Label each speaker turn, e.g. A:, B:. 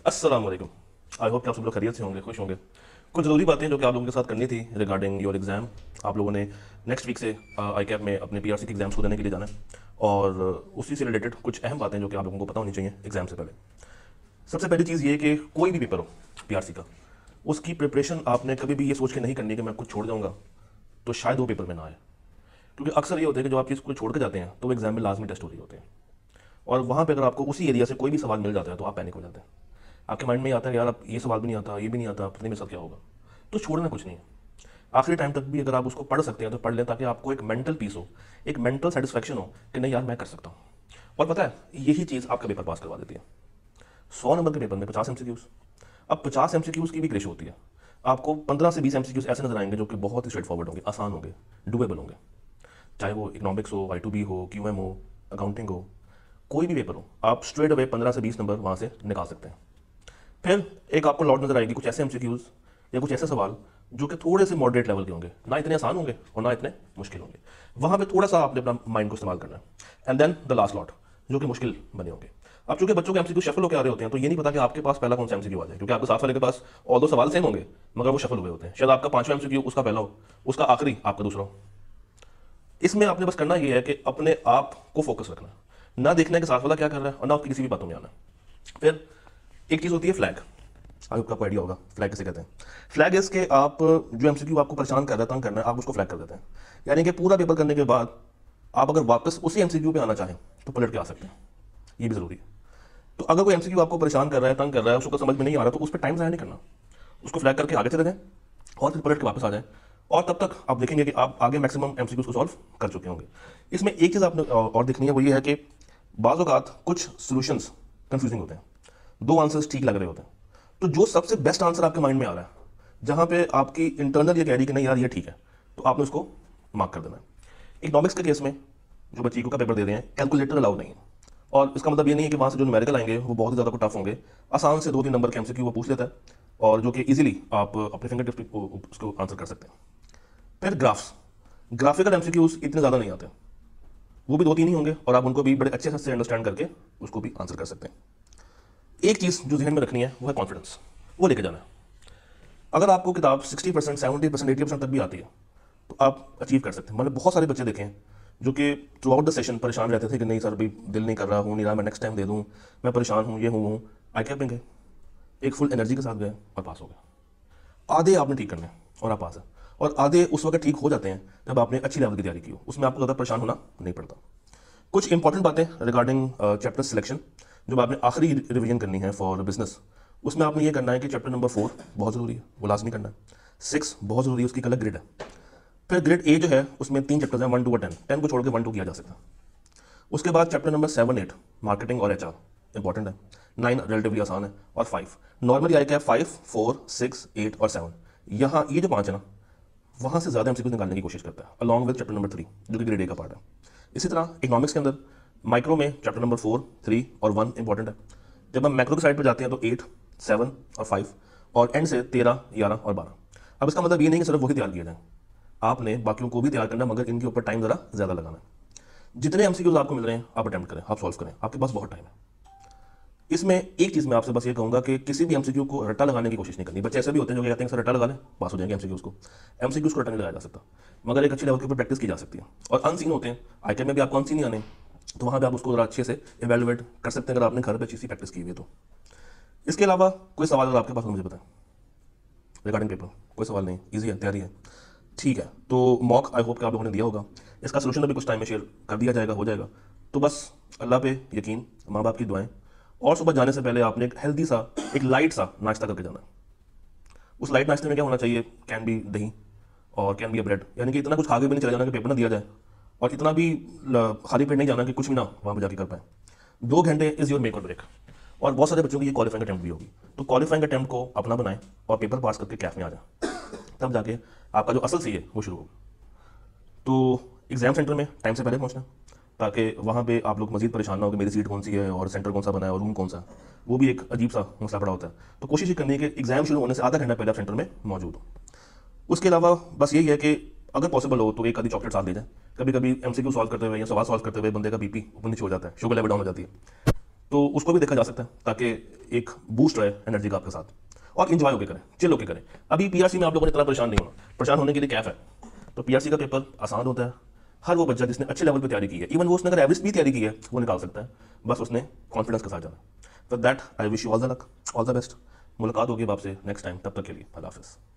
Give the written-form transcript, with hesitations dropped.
A: अस्सलाम वालेकुम। I hope कि आप सब लोग खैरियत से होंगे, खुश होंगे। कुछ ज़रूरी बातें जो कि आप लोगों के साथ करनी थी रिगार्डिंग योर एग्ज़ाम। आप लोगों ने नेक्स्ट वीक से आई कैप में अपने पीआरसी के एग्ज़ाम्स को देने के लिए जाना है और उसी से रिलेटेड कुछ अहम बातें जो कि आप लोगों को पता होनी चाहिए एग्ज़ाम से पहले। सबसे पहली चीज़ ये कि कोई भी पेपर हो पीआरसी का, उसकी प्रिपरेशन आपने कभी भी ये सोच के नहीं करनी कि मैं कुछ छोड़ जाऊँगा तो शायद वो पेपर में ना आए। क्योंकि अक्सर ये होता है कि जो आप चीज़ को छोड़ के जाते हैं तो वो एग्ज़ाम में लाजमी टेस्ट हो रही होते हैं और वहाँ पे अगर आपको उसी एरिया से कोई भी सवाल मिल जाता है तो आप पैनिक हो जाते हैं। आपके माइंड में ये आता है यार अब ये सवाल भी नहीं आता, ये भी नहीं आता, पता नहीं मेरे साथ क्या होगा। तो छोड़ना कुछ नहीं है। आखिरी टाइम तक भी अगर आप उसको पढ़ सकते हैं तो पढ़ लें, ताकि आपको एक मेंटल पीस हो, एक मेंटल सेटिस्फेक्शन हो कि नहीं यार मैं कर सकता हूँ। और पता है यही चीज़ आपका पेपर पास करवा देती है। 100 नंबर के पेपर में 50 MCQs। अब 50 MCQs की भी रेशो होती है। आपको 15 से 20 MCQs ऐसे नजर आएंगे जो कि बहुत ही स्ट्रेट फॉरवर्ड होंगे, आसान होंगे, डुएबल होंगे। चाहे वो इकोनॉमिक्स हो, I2B हो, QM हो, अकाउंटिंग हो, कोई भी पेपर हो, आप स्ट्रेट अवे 15 से 20 नंबर वहाँ से निकाल सकते हैं। फिर एक आपको लॉट नजर आएगी कुछ ऐसे एमसीक्यूज या कुछ ऐसे सवाल जो कि थोड़े से मॉडरेट लेवल के होंगे, ना इतने आसान होंगे और ना इतने मुश्किल होंगे। वहां पे थोड़ा सा आपने अपना माइंड को इस्तेमाल करना है। And then the last lot जो कि मुश्किल बने होंगे। अब चूंकि बच्चों के एमसीक्यू शफल होकर आ रहे होते हैं तो ये नहीं पता कि आपके पास पहला कौन सा एमसीक्यू आ जाए, क्योंकि आपके साथ वाले के पास और दो सवाल सेम होंगे मगर वो शफल हुए होते हैं। शायद आपका पांचवा एमसीक्यू उसका पहला हो, उसका आखिरी आपका दूसरा हो। इसमें आपने बस करना ये है कि अपने आप को फोकस रखना, ना देखना है कि साथ वाला क्या कर रहा है और ना आपकी किसी भी बातों में आना। फिर एक चीज़ होती है फ्लैग। आई होप आपको आइडिया होगा फ्लैग किसे कहते हैं। फ्लैग इसके आप जो एमसीक्यू आपको परेशान कर रहा है, तंग करना है, आप उसको फ्लैग कर देते हैं। यानी कि पूरा पेपर करने के बाद आप अगर वापस उसी एमसीक्यू पे आना चाहें तो पलट के आ सकते हैं, ये भी जरूरी है। तो अगर कोई एमसीक्यू आपको परेशान कर रहा है, तंग कर रहा है, उसको समझ में नहीं आ रहा तो उस पर टाइम ज़ाया नहीं करना, उसको फ्लैग करके आगे चले जाएं और फिर पलट के वापस आ जाएं। और तब तक आप देखेंगे कि आप आगे मैक्सिमम एमसीक्यूज को सॉल्व कर चुके होंगे। इसमें एक चीज़ आपने और देखनी है, वो ये है कि बाज़ औक़ात कुछ सॉल्यूशंस कंफ्यूजिंग होते हैं, दो आंसर्स ठीक लग रहे होते हैं, तो जो सबसे बेस्ट आंसर आपके माइंड में आ रहा है, जहां पे आपकी इंटरनल ये कह रही कि नहीं यार ये ठीक है, तो आपने उसको मार्क कर देना है। इकोनॉमिक्स के केस में जो बच्चे इको का पेपर दे रहे हैं, कैलकुलेटर अलाउ नहीं है। और इसका मतलब ये नहीं है कि वहां से जो न्यूमेरिकल आएंगे वो बहुत ही ज़्यादा टफ होंगे। आसान से 2-3 नंबर के एमसीक्यू वो पूछ लेता है और जो कि इजीली आप अपने फिंगर टिप्स पे उसको आंसर कर सकते हैं। फिर ग्राफ्स, ग्राफिकल एमसीक्यूज इतने ज़्यादा नहीं आते, वो भी 2-3 ही होंगे और आप उनको भी बड़े अच्छे से अंडरस्टैंड करके उसको भी आंसर कर सकते हैं। एक चीज़ जो जहन में रखनी है वो है कॉन्फिडेंस, वो लेके जाना है। अगर आपको किताब 60%, 70%, 80% तक भी आती है तो आप अचीव कर सकते हैं। मैंने बहुत सारे बच्चे देखे हैं जो कि थ्रू आउट द सेशन परेशान रहते थे कि नहीं सर अभी दिल नहीं कर रहा हूँ, नहीं रहा, मैं नेक्स्ट टाइम दे दूँ, मैं परेशान हूँ, ये हूँ। आई कैप में गए, एक फुल एनर्जी के साथ गए और पास हो गए। आधे आपने ठीक करने और आप पास है, और आधे उस वक्त ठीक हो जाते हैं जब आपने अच्छी लेवल की तैयारी की हो, उसमें आपको ज़्यादा परेशान होना नहीं पड़ता। कुछ इंपॉर्टेंट बातें रिगार्डिंग चैप्टर सिलेक्शन जो आपने आखिरी रिवीजन करनी है फॉर बिजनेस, उसमें आपने ये करना है कि चैप्टर नंबर 4 बहुत ज़रूरी है, वो लाजमी करना है। 6 बहुत ज़रूरी है, उसकी एक अलग ग्रेड है। फिर ग्रेड ए जो है उसमें 3 चैप्टर्स हैं, 1 to 10, 10 को छोड़ के 1 to किया जा सकता है। उसके बाद चैप्टर नंबर 7, 8 मार्केटिंग और एचआर इंपॉर्टेंट है। 9 रिलेटिवली आसान है और 5 नॉर्मली आई क्या 5, 4, 6, 8 और 7, यहाँ ये जो 5 है ना, वहाँ से ज़्यादा एमसीक्यू निकालने की कोशिश करता है अलॉन्ग विद चैप्टर नंबर 3 जो कि ग्रेड ए का पार्ट है। इसी तरह इकोनॉमिक्स के अंदर माइक्रो में चैप्टर नंबर 4, 3 और 1 इंपॉर्टेंट है। जब हम मैक्रो की साइड पर जाते हैं तो 8, 7 और 5 और एंड से 13, 11 और 12। अब इसका मतलब ये नहीं कि सिर्फ वही तैयार किया जाए, आपने बाकियों को भी तैयार करना, मगर इनके ऊपर टाइम ज़रा ज़्यादा लगाना है। जितने एमसीक्यूज आपको मिल रहे हैं आप अटेम्प्ट करें, आप सॉल्व करें, आपके पास बहुत टाइम है। इसमें एक चीज़ मैं आपसे बस ये कहूँगा कि किसी भी एमसीक्यू को रट्टा लगाने की कोशिश नहीं करनी। बच्चे ऐसे भी होते हैं जो कहते हैं सर रट्टा लगा लें पास हो जाएंगे एमसीक्यूज को। एमसीक्यूज को रट्टा नहीं लगाया जा सकता, मगर एक अच्छी लेवल के ऊपर प्रैक्टिस की जा सकती है। और अनसीन होते हैं, आईटेम में भी आपको अनसीन नहीं आने, तो वहाँ पर आप उसको ज़रा अच्छे से इवेलुएट कर सकते हैं अगर आपने घर पर अच्छी सी प्रैक्टिस की हुई है तो। इसके अलावा कोई सवाल अगर आपके पास हो मुझे बताएं रिगार्डिंग पेपर। कोई सवाल नहीं, ईजी है, तैयारी है, ठीक है। तो मॉक आई होप कि आप लोगों ने दिया होगा, इसका सोल्यूशन अभी कुछ टाइम में शेयर कर दिया जाएगा, हो जाएगा। तो बस अल्लाह पे यकीन, माँ बाप की दुआएं, और सुबह जाने से पहले आपने एक हेल्दी सा, एक लाइट सा नाश्ता करके जाना है। उस लाइट नाश्ते में क्या होना चाहिए, कैन बी दही और कैन बी ब्रेड, यानी कि इतना कुछ खा के भी नहीं चले जाना कि पेपर ना दिया जाए, और इतना भी खाली पेट नहीं जाना कि कुछ भी ना वहाँ पर जाके कर पाए। 2 घंटे इज योर मेक और ब्रेक। और बहुत सारे बच्चों की ये क्वालिफाइंग अटेम्प्ट भी होगी, तो क्वालिफाइंग अटेम्प्ट को अपना बनाएं और पेपर पास करके कैफ में आ जाए, तब जाके आपका जो असल सी है वो शुरू होगा। तो एग्जाम सेंटर में टाइम से पहले पहुंचना, ताकि वहाँ पे आप लोग मजीद परेशान ना हो कि मेरी सीट कौन सी है और सेंटर कौन सा बना है और रूम कौन सा है, वो भी एक अजीब सा मसला पड़ा होता है। तो कोशिश ये करनी है कि एग्जाम शुरू होने से आधा घंटा पहले आप सेंटर में मौजूद हो। उसके अलावा बस यही है कि अगर पॉसिबल हो तो एक आधी चॉकलेट साथ ले जाए। कभी कभी एमसीक्यू सॉल्व करते हुए या सवाल सॉल्व करते हुए बंदे का बीपी ऊपर नीचे हो जाता है, शुगर लेवल डाउन हो जाती है। तो उसको भी देखा जा सकता है, ताकि एक बूस्ट रहे एनर्जी का आपके साथ, और इंजॉय होकर करें, चिल होकर करें। अभी पीआरसी में आप लोगों ने इतना परेशान नहीं होना, परेशान होने के लिए कैफ है। तो पीआरसी का पेपर आसान होता है, हर वो बच्चा जिसने अच्छे लेवल पर तैयारी की है, इवन वो उसने अगर एवरेज भी तैयारी की है, वो निकाल सकता है, बस उसने कॉन्फिडेंस के साथ जाना। For that I wish you all the luck, all the best. मुलाकात होगी अब आपसे नेक्स्ट टाइम, तब तक के लिए अल्लाह हाफिज़।